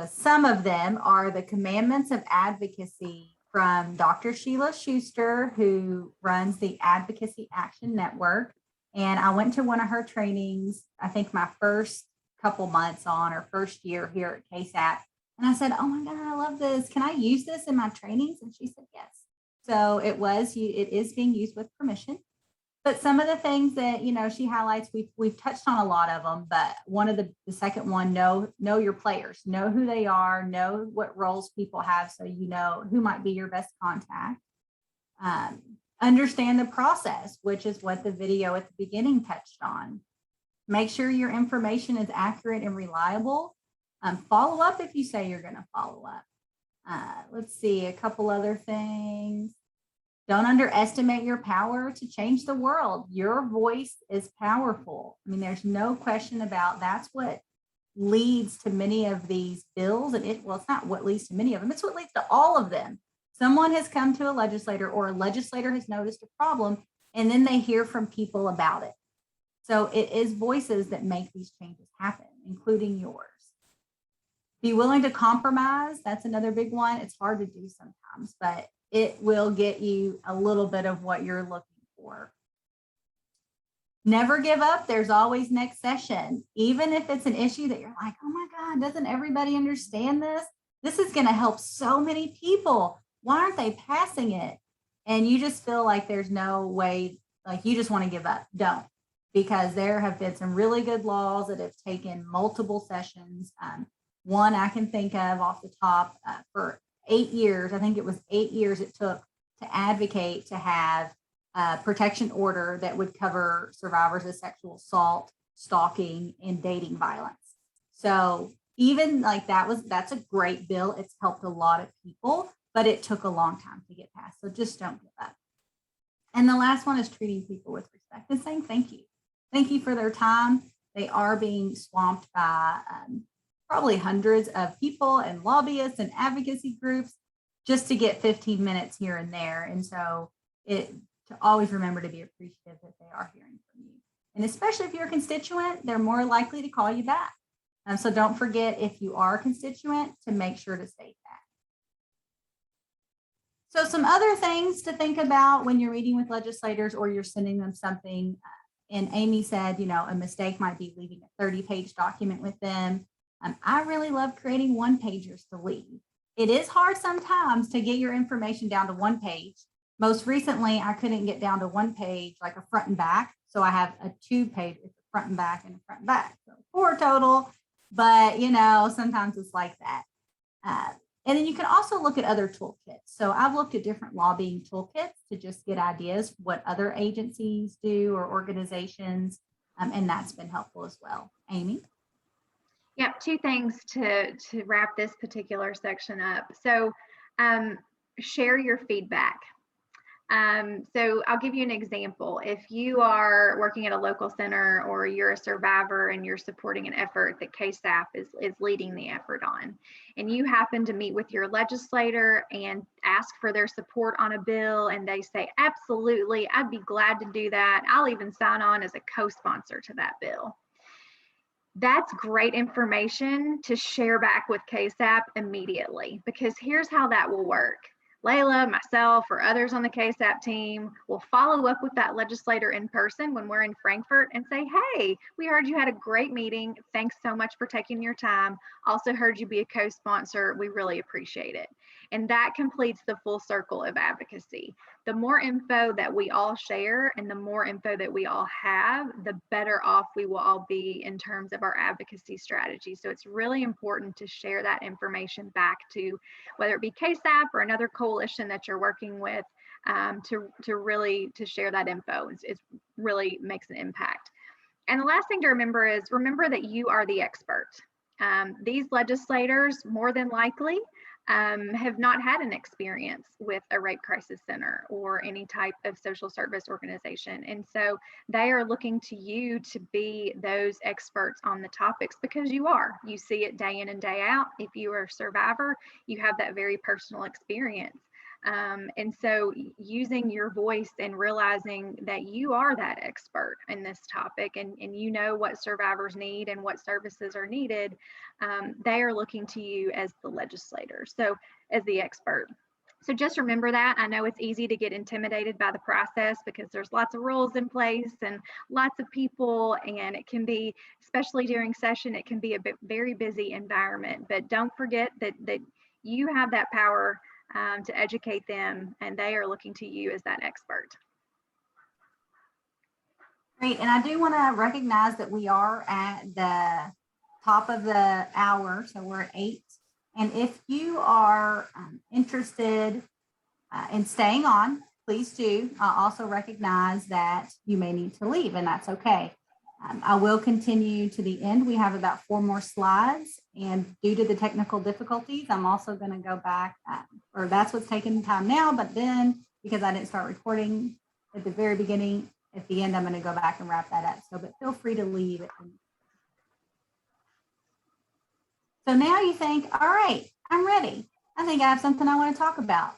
Some of them are the commandments of advocacy from Dr. Sheila Schuster, who runs the Advocacy Action Network. And I went to one of her trainings, I think my first couple months on, or first year here at KASAP. And I said, oh my God, I love this. Can I use this in my trainings? And she said, yes. So it is being used with permission. But some of the things that, you know, she highlights, we've touched on a lot of them, but one of the second one, know your players, know who they are, know what roles people have, so you know who might be your best contact. Understand the process, which is what the video at the beginning touched on. Make sure your information is accurate and reliable. Follow up if you say you're going to follow up. Let's see, a couple other things. Don't underestimate your power to change the world. Your voice is powerful. I mean, there's no question about that's what leads to many of these bills. And it's not what leads to many of them, it's what leads to all of them. Someone has come to a legislator, or a legislator has noticed a problem, and then they hear from people about it. So it is voices that make these changes happen, including yours. Be willing to compromise. That's another big one. It's hard to do sometimes, but it will get you a little bit of what you're looking for. Never give up. There's always next session. Even if it's an issue that you're like, oh my God, doesn't everybody understand this? This is going to help so many people. Why aren't they passing it? And you just feel like there's no way, like you just want to give up. Don't, because there have been some really good laws that have taken multiple sessions. One I can think of off the top, for 8 years, I think it was 8 years it took to advocate to have a protection order that would cover survivors of sexual assault, stalking, and dating violence. So even like that's a great bill. It's helped a lot of people, but it took a long time to get passed. So just don't give up. And the last one is treating people with respect and saying thank you. Thank you for their time. They are being swamped by probably hundreds of people and lobbyists and advocacy groups just to get 15 minutes here and there. And so to always remember to be appreciative that they are hearing from you. And especially if you're a constituent, they're more likely to call you back. So don't forget, if you are a constituent, to make sure to state that. So some other things to think about when you're meeting with legislators or you're sending them something. And Amy said, you know, a mistake might be leaving a 30-page document with them. I really love creating one-pagers to leave. It is hard sometimes to get your information down to 1 page. Most recently, I couldn't get down to 1 page, like a front and back. So I have a 2-page, it's a front and back and a front and back. So 4 total, but you know, sometimes it's like that. And then you can also look at other toolkits. So I've looked at different lobbying toolkits to just get ideas what other agencies do or organizations, and that's been helpful as well. Amy? Yep, 2 things to wrap this particular section up. So share your feedback. So I'll give you an example. If you are working at a local center or you're a survivor and you're supporting an effort that KASAP is leading the effort on, and you happen to meet with your legislator and ask for their support on a bill, and they say, absolutely, I'd be glad to do that. I'll even sign on as a co-sponsor to that bill. That's great information to share back with KASAP immediately, because here's how that will work. Laela, myself, or others on the KASAP team will follow up with that legislator in person when we're in Frankfurt and say, hey, we heard you had a great meeting. Thanks so much for taking your time. Also heard you be a co-sponsor. We really appreciate it. And that completes the full circle of advocacy. The more info that we all share and the more info that we all have, the better off we will all be in terms of our advocacy strategy. So it's really important to share that information back to whether it be KASAP or another coalition that you're working with, to really share that info. It really makes an impact. And the last thing to remember is that you are the expert. These legislators more than likely have not had an experience with a rape crisis center or any type of social service organization. And so they are looking to you to be those experts on the topics because you see it day in and day out. If you are a survivor, you have that very personal experience. And so using your voice and realizing that you are that expert in this topic and you know what survivors need and what services are needed, they are looking to you as the legislator, so as the expert. So just remember that. I know it's easy to get intimidated by the process because there's lots of rules in place and lots of people, and it can be, especially during session, it can be a very busy environment. But don't forget that you have that power to educate them, and they are looking to you as that expert. Great, and I do want to recognize that we are at the top of the hour, so we're at 8. And if you are interested in staying on, please do. Also recognize that you may need to leave, and that's okay. I will continue to the end. We have about 4 more slides, and due to the technical difficulties, I'm also going to go back, or that's what's taking time now, but then because I didn't start recording at the very beginning, at the end, I'm going to go back and wrap that up. So, but feel free to leave. So now you think, all right, I'm ready. I think I have something I want to talk about.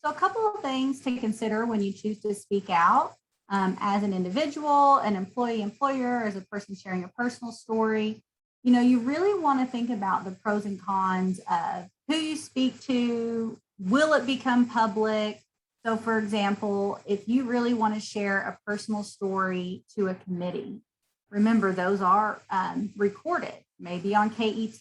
So a couple of things to consider when you choose to speak out. As an individual, an employee, employer, as a person sharing a personal story, you really want to think about the pros and cons of who you speak to. Will it become public? So for example, if you really want to share a personal story to a committee, remember those are recorded, maybe on KET,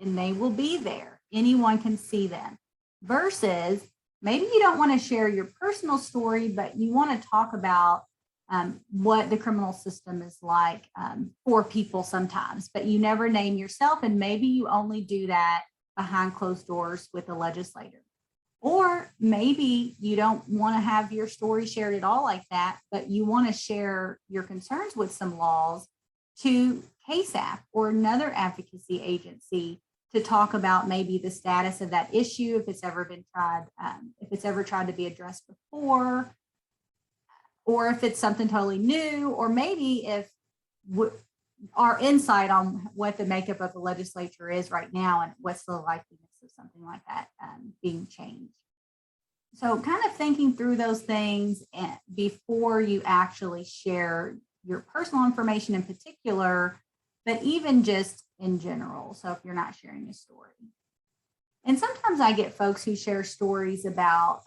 and they will be there. Anyone can see them. Versus maybe you don't want to share your personal story, but you want to talk about what the criminal system is like for people sometimes, but you never name yourself, and maybe you only do that behind closed doors with a legislator. Or maybe you don't want to have your story shared at all like that, but you want to share your concerns with some laws to KASAP or another advocacy agency to talk about maybe the status of that issue, if it's ever been tried, if it's ever tried to be addressed before, or if it's something totally new, or maybe if our insight on what the makeup of the legislature is right now and what's the likeliness of something like that being changed. So kind of thinking through those things before you actually share your personal information in particular, but even just in general. So if you're not sharing a story. And sometimes I get folks who share stories about,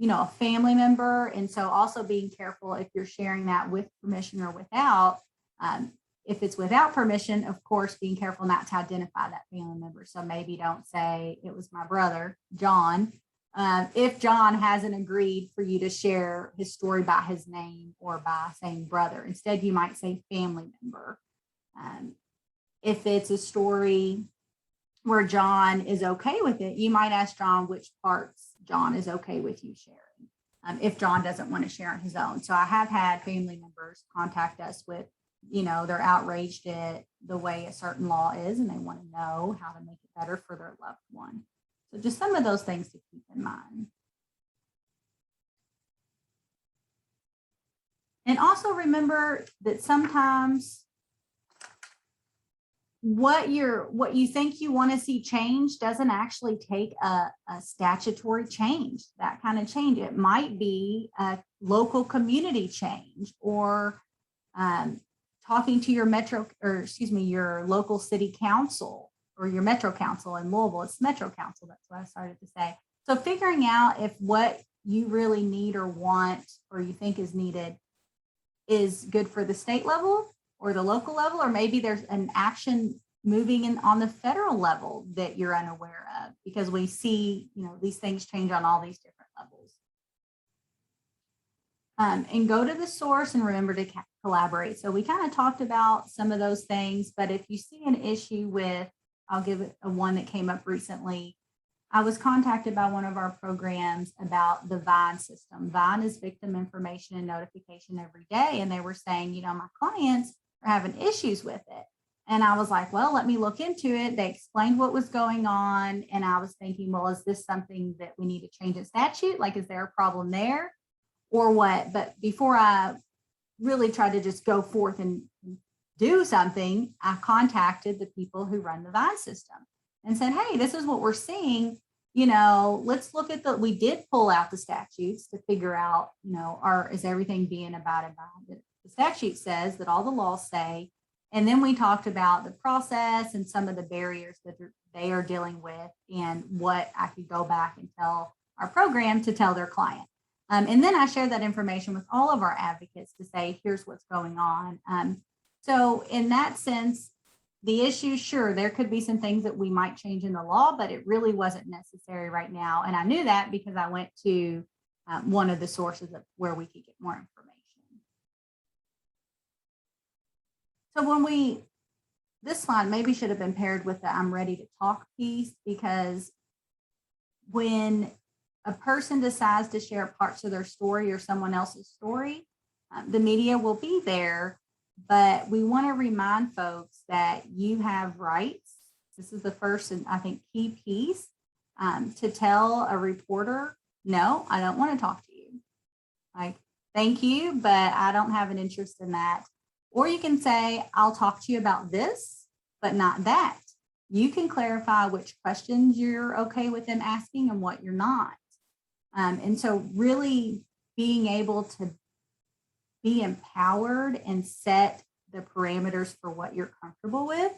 a family member. And so also being careful if you're sharing that with permission or without. If it's without permission, of course, being careful not to identify that family member. So maybe don't say it was my brother, John, if John hasn't agreed for you to share his story by his name or by saying brother. Instead, you might say family member. If it's a story where John is okay with it, you might ask John which parts John is okay with you sharing, if John doesn't want to share on his own. So I have had family members contact us with, they're outraged at the way a certain law is, and they want to know how to make it better for their loved one. So just some of those things to keep in mind. And also remember that sometimes what you think you want to see change doesn't actually take a statutory change, that kind of change. It might be a local community change, or talking to your your local city council or your metro council in Louisville. It's metro council, that's what I started to say. So figuring out if what you really need or want or you think is needed is good for the state level or the local level, or maybe there's an action moving in on the federal level that you're unaware of, because we see, these things change on all these different levels. And go to the source and remember to collaborate. So we kind of talked about some of those things, but if you see an issue with, I'll give it one that came up recently. I was contacted by one of our programs about the VINE system. VINE is victim information and notification every day. And they were saying, my clients are having issues with it. And I was like, well, let me look into it. They explained what was going on. And I was thinking, well, is this something that we need to change in statute? Like, is there a problem there or what? But before I really tried to just go forth and do something, I contacted the people who run the VINE system and said, hey, this is what we're seeing. Let's look at we did pull out the statutes to figure out, is everything being abided by? The statute says that all the laws say. And then we talked about the process and some of the barriers that they are dealing with and what I could go back and tell our program to tell their client. And then I shared that information with all of our advocates to say, here's what's going on. So in that sense, the issue, sure, there could be some things that we might change in the law, but it really wasn't necessary right now. And I knew that because I went to one of the sources of where we could get more information. So this slide maybe should have been paired with the I'm ready to talk piece, because when a person decides to share parts of their story or someone else's story, the media will be there, but we want to remind folks that you have rights. This is the first and I think key piece, to tell a reporter, no, I don't want to talk to you. Like, thank you, but I don't have an interest in that. Or you can say, I'll talk to you about this, but not that. You can clarify which questions you're okay with them asking and what you're not. And so really being able to be empowered and set the parameters for what you're comfortable with.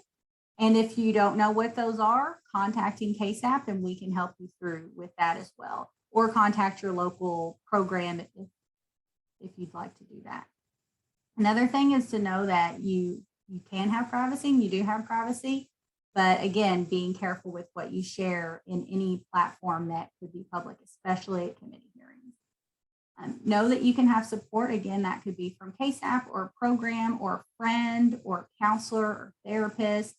And if you don't know what those are, contacting KASAP and we can help you through with that as well. Or contact your local program if you'd like to do that. Another thing is to know that you can have privacy and you do have privacy, but again, being careful with what you share in any platform that could be public, especially at committee hearings. Know that you can have support. Again, that could be from KASAP or a program or a friend or a counselor or therapist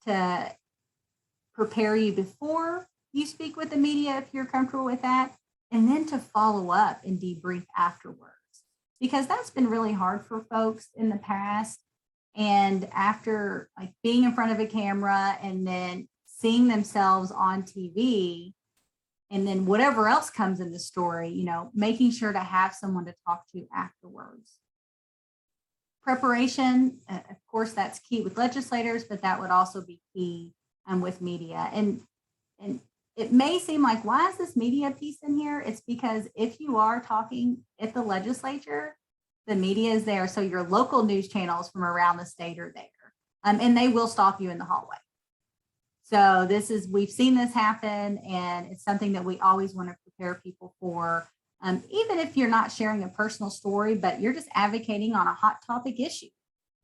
to prepare you before you speak with the media if you're comfortable with that, and then to follow up and debrief afterwards. Because that's been really hard for folks in the past. And after like being in front of a camera and then seeing themselves on TV, and then whatever else comes in the story, making sure to have someone to talk to afterwards. Preparation, of course, that's key with legislators, but that would also be key with media. And it may seem like, why is this media piece in here? It's because if you are talking at the legislature, the media is there. So your local news channels from around the state are there, and they will stop you in the hallway. So we've seen this happen, and it's something that we always want to prepare people for. Even if you're not sharing a personal story, but you're just advocating on a hot topic issue,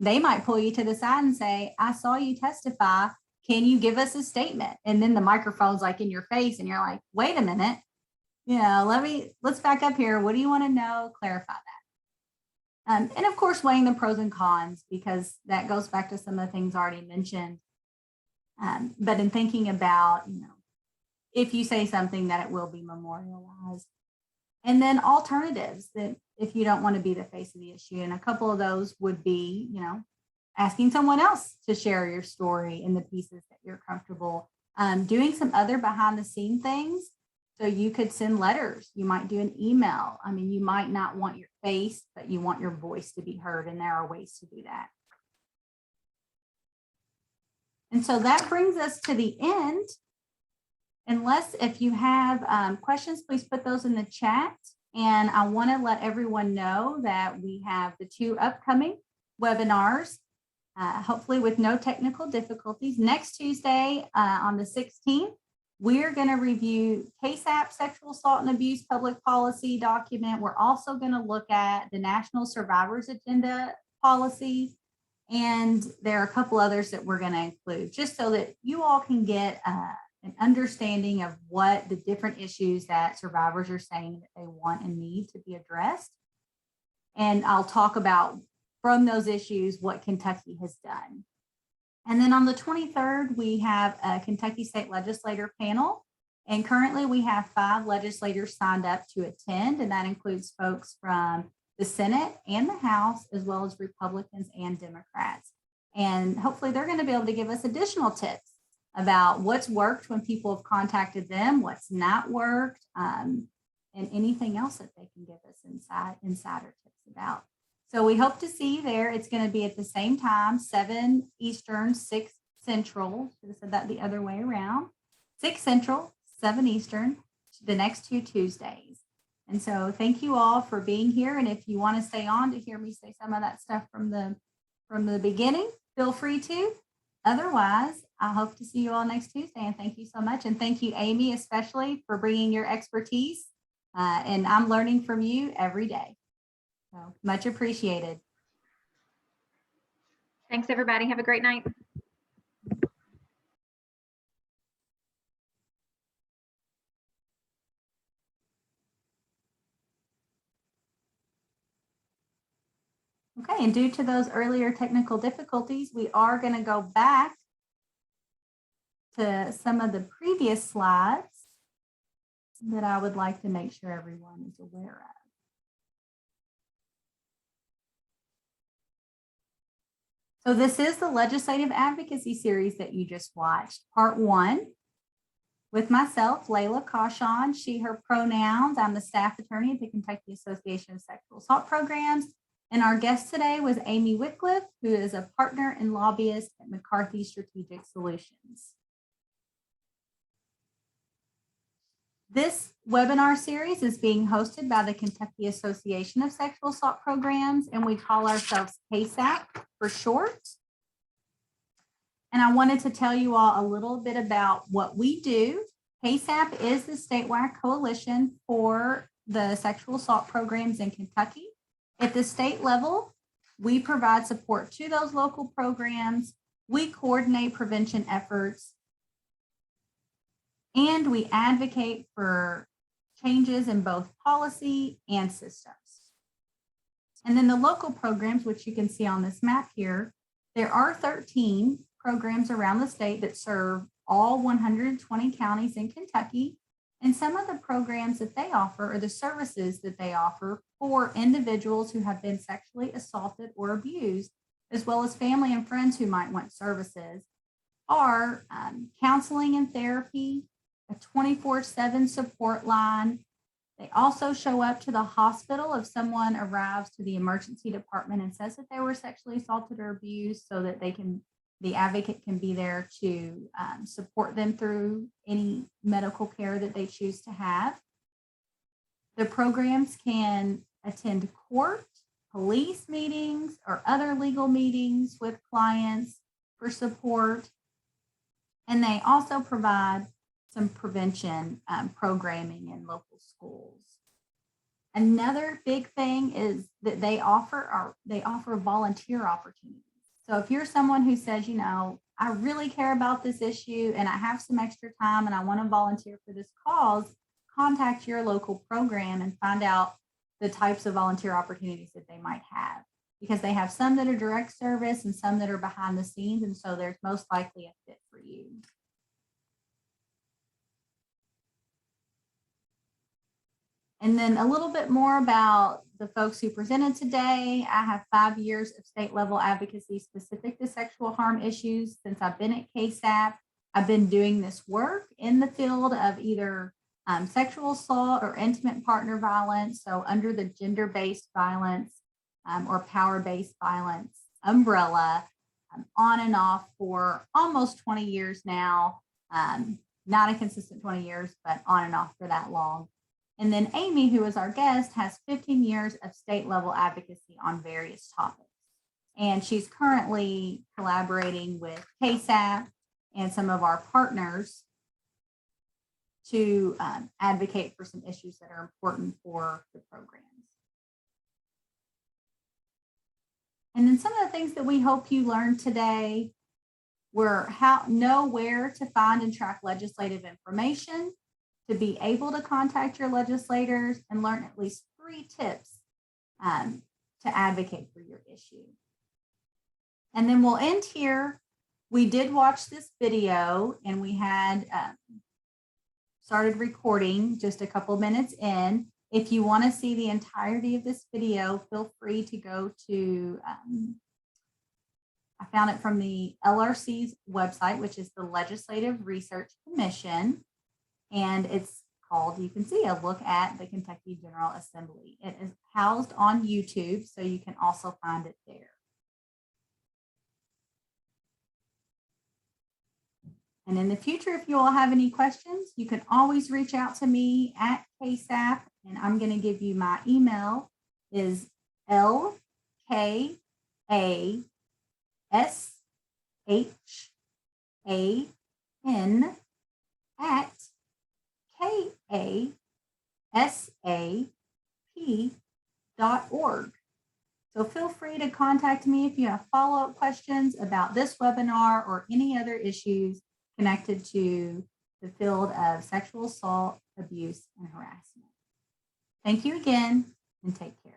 they might pull you to the side and say, I saw you testify. Can you give us a statement? And then the microphone's like in your face and you're like, wait a minute, let's back up here. What do you want to know? Clarify that. And of course, weighing the pros and cons, because that goes back to some of the things already mentioned. But in thinking about, if you say something that it will be memorialized. And then alternatives, that if you don't want to be the face of the issue. And a couple of those would be, asking someone else to share your story in the pieces that you're comfortable, doing some other behind the scene things. So you could send letters, you might do an email. I mean, you might not want your face, but you want your voice to be heard, and there are ways to do that. And so that brings us to the end. If you have questions, please put those in the chat. And I want to let everyone know that we have the 2 upcoming webinars, hopefully with no technical difficulties. Next Tuesday on the 16th, We're going to review KASAP sexual assault and abuse public policy document. We're also going to look at the National Survivors Agenda policy. And there are a couple others that we're going to include just so that you all can get an understanding of what the different issues that survivors are saying that they want and need to be addressed. And I'll talk about from those issues what Kentucky has done. And then on the 23rd, we have a Kentucky State Legislator panel. And currently we have 5 legislators signed up to attend, and that includes folks from the Senate and the House, as well as Republicans and Democrats. And hopefully they're going to be able to give us additional tips about what's worked when people have contacted them, what's not worked, and anything else that they can give us insider tips about. So we hope to see you there. It's going to be at the same time, 7 Eastern, 6 Central. Should have said that the other way around. 6 Central, 7 Eastern, the next 2 Tuesdays. And so thank you all for being here. And if you want to stay on to hear me say some of that stuff from the beginning, feel free to. Otherwise, I hope to see you all next Tuesday. And thank you so much. And thank you, Amy, especially for bringing your expertise. And I'm learning from you every day. So much appreciated. Thanks, everybody. Have a great night. Okay, and due to those earlier technical difficulties, we are going to go back to some of the previous slides that I would like to make sure everyone is aware of. So this is the Legislative Advocacy Series that you just watched, part 1, with myself, Laela, Kashan, she, her pronouns. I'm the staff attorney at the Kentucky Association of Sexual Assault Programs. And our guest today was Amy Wickliffe, who is a partner and lobbyist at McCarthy Strategic Solutions. This webinar series is being hosted by the Kentucky Association of Sexual Assault Programs, and we call ourselves KASAP for short. And I wanted to tell you all a little bit about what we do. KASAP is the statewide coalition for the sexual assault programs in Kentucky. At the state level, we provide support to those local programs. We coordinate prevention efforts, and we advocate for changes in both policy and systems. And then the local programs, which you can see on this map here, there are 13 programs around the state that serve all 120 counties in Kentucky. And some of the programs that they offer, or the services that they offer for individuals who have been sexually assaulted or abused, as well as family and friends who might want services, are counseling and therapy, a 24/7 support line. They also show up to the hospital if someone arrives to the emergency department and says that they were sexually assaulted or abused, so that the advocate can be there to support them through any medical care that they choose to have. The programs can attend court, police meetings, or other legal meetings with clients for support. And they also provide some prevention programming in local schools. Another big thing is that they offer volunteer opportunities. So if you're someone who says, you know, I really care about this issue and I have some extra time and I want to volunteer for this cause, contact your local program and find out the types of volunteer opportunities that they might have, because they have some that are direct service and some that are behind the scenes. And so there's most likely a fit for you. And then a little bit more about the folks who presented today. I have 5 years of state level advocacy specific to sexual harm issues since I've been at KASAP. I've been doing this work in the field of either sexual assault or intimate partner violence, so under the gender-based violence or power-based violence umbrella, on and off for almost 20 years now. Not a consistent 20 years, but on and off for that long. And then Amy, who is our guest, has 15 years of state level advocacy on various topics. And she's currently collaborating with KASAP and some of our partners to advocate for some issues that are important for the programs. And then some of the things that we hope you learned today were know where to find and track legislative information, to be able to contact your legislators, and learn at least 3 tips to advocate for your issue. And then we'll end here. We did watch this video and we had started recording just a couple minutes in. If you want to see the entirety of this video, feel free to go to, I found it from the LRC's website, which is the Legislative Research Commission. And it's called, you can see, A Look at the Kentucky General Assembly. It is housed on YouTube, so you can also find it there. And in the future, if you all have any questions, you can always reach out to me at KASAP, and I'm going to give you my email is LKASHAN@KASAP.org. So feel free to contact me if you have follow-up questions about this webinar or any other issues connected to the field of sexual assault, abuse, and harassment. Thank you again, and take care.